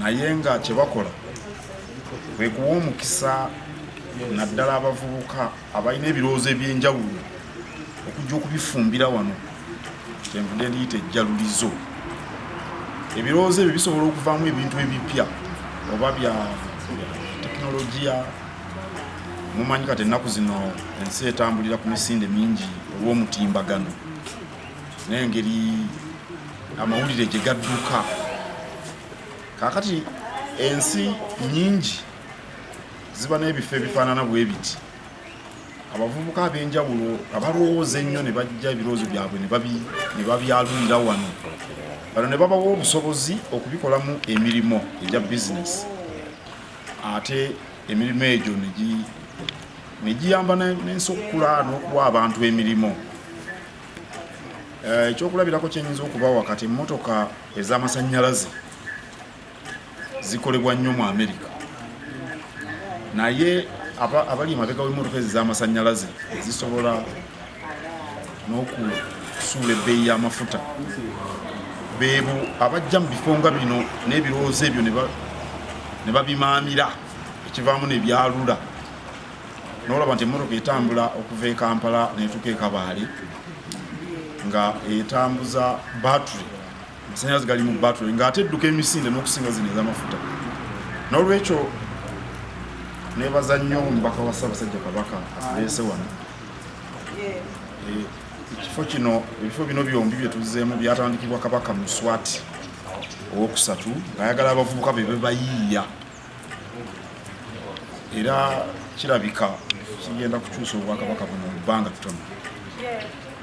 naye nga kye bakola kwe kuwa omukisa naddala abavubuka abalina ebirowoozo ebyenjawulo okujja okubifumbira wano kyenvudde ndiyita ejjalulizo. Ebirowoozo ebyo bisobola okuvaamu ebintu ebipya oba bya tekinologiya. Mumanyi kati ennaku zino ensi etambulira ku misinde mingi olw'omutimbagano n'engeri amawulire gye gadduka. Kaakati ensi nyingi ziba n'ebifo ebifaanana bwe biti. Abavubuka ab'enjawulo abalowooza ennyo ne bajja ebirowoozo byabwe ne babyalulira wano. Bano ne babawa obusobozi okubikolamu emirimu egya bizinesi. Ate emirimu egyo ne giyamba n'ensi okukula n'okuwa abantu emirimu. Ekyokulabirako kyenyinza okubawa kati emmotoka ez'amasannyalaze zikolebwa nnyo mu Amerika. Naye abali emabega w'emmotoka ezo ez'amasannyalaze zisobola n'okusuula ebbeeyi y'amafuta. Beebo abajja mu bifo nga bino n'ebirowoozo ebyo ne babimaamira ekivaamu ne byalula. N'olaba nti emmotoka etambula okuva e Kampala n'etuuka e Kabaale nga etambuza battery, amasannyalaze gali mu battery, ng'ate edduka emisinde n'okusinga zino ez'amafuta. N'olwekyo neebaza nnyo omubaka wa Ssaabasajja Kabaka atuleese wano. Ebifo bino byombi bye tuzzeemu byatandikibwa Kabaka mu Swati owokusatu ng'ayagala abavubuka be bayiiya, era kirabika kigenda kukyusa obwakabaka buno mu bbanga ttono.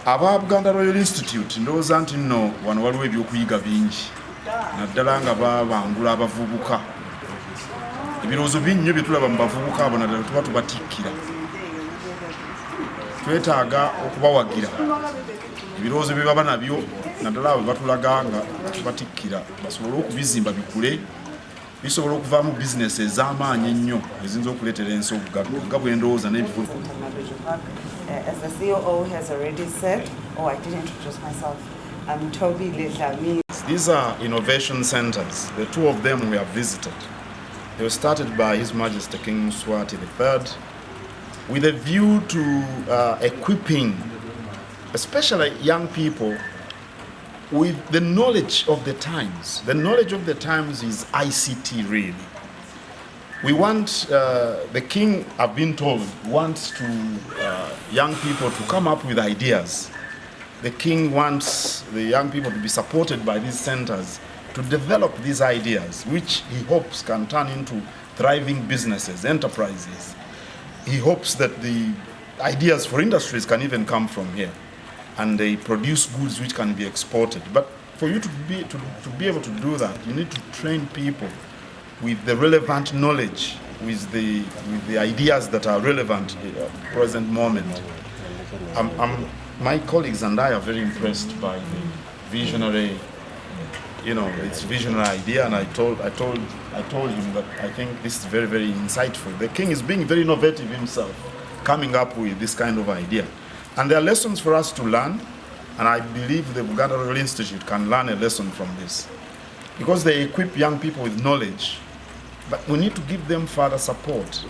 Aba Buganda Royal Institute ndowooza nti nno wano waliwo ebyokuyiga bingi, naddala nga babangula abavubuka. Ebirowoozo binnyo bye tulaba mu bavubuka abo naddala tuba tubatikkira. Twetaaga okubawagira ebirowoozo bye baba nabyo naddala abo batulaga nga tubatikkira basobole okubizimba bikule, bisobola okuvaamu bizinesi ez'amaanyi ennyo eziyinza okuleetera ensi obugagga nga bwe ndowooza n'ebifo. As the COO has already said, I didn't introduce myself. I'm Toby Letlami. These are innovation centers. The two of them we have visited. They were started by His Majesty King Mswati III with a view to equipping especially young people with the knowledge of the times. The knowledge of the times is ICT really. We want, the king, I've been told, wants young people to come up with ideas. The king wants the young people to be supported by these centers to develop these ideas, which he hopes can turn into thriving businesses, enterprises. He hopes that the ideas for industries can even come from here, and they produce goods which can be exported. But for you to be able to do that, you need to train people with the relevant knowledge, with the ideas that are relevant at the present moment. My colleagues and I are very impressed by the visionary, it's visionary idea, and I told him that I think this is very, very insightful. The king is being very innovative himself, coming up with this kind of idea. And there are lessons for us to learn, and I believe the Buganda Royal Institute can learn a lesson from this, because they equip young people with knowledge. But we need to give them further support,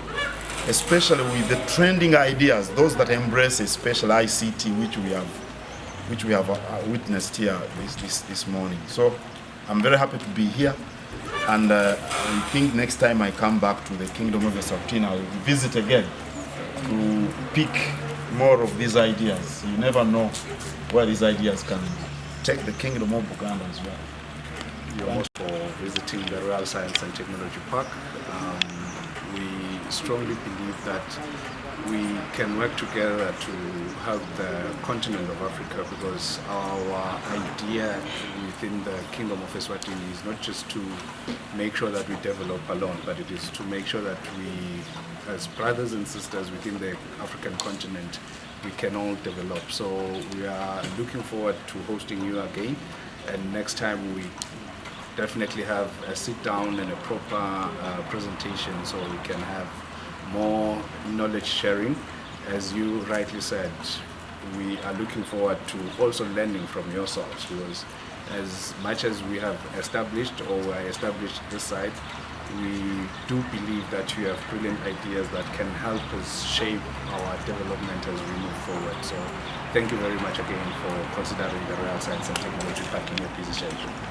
especially with the trending ideas, those that embrace especially ICT, which we have witnessed here this morning. So I'm very happy to be here, and I think next time I come back to the Kingdom of Eswatini, I'll visit again to pick more of these ideas. You never know where these ideas can take the Kingdom of Buganda as well. You're most for visiting the Royal Science and Technology Park. We strongly believe that we can work together to help the continent of Africa, because our idea within the Kingdom of Eswatini is not just to make sure that we develop alone, but it is to make sure that we, as brothers and sisters within the African continent, we can all develop. So we are looking forward to hosting you again, and next time we definitely have a sit down and a proper presentation, so we can have more knowledge sharing. As you rightly said, we are looking forward to also learning from yourselves, because as much as we have established or were established this side, we do believe that you have brilliant ideas that can help us shape our development as we move forward. So thank you very much again for considering the Royal Science and Technology Park in your busy schedule.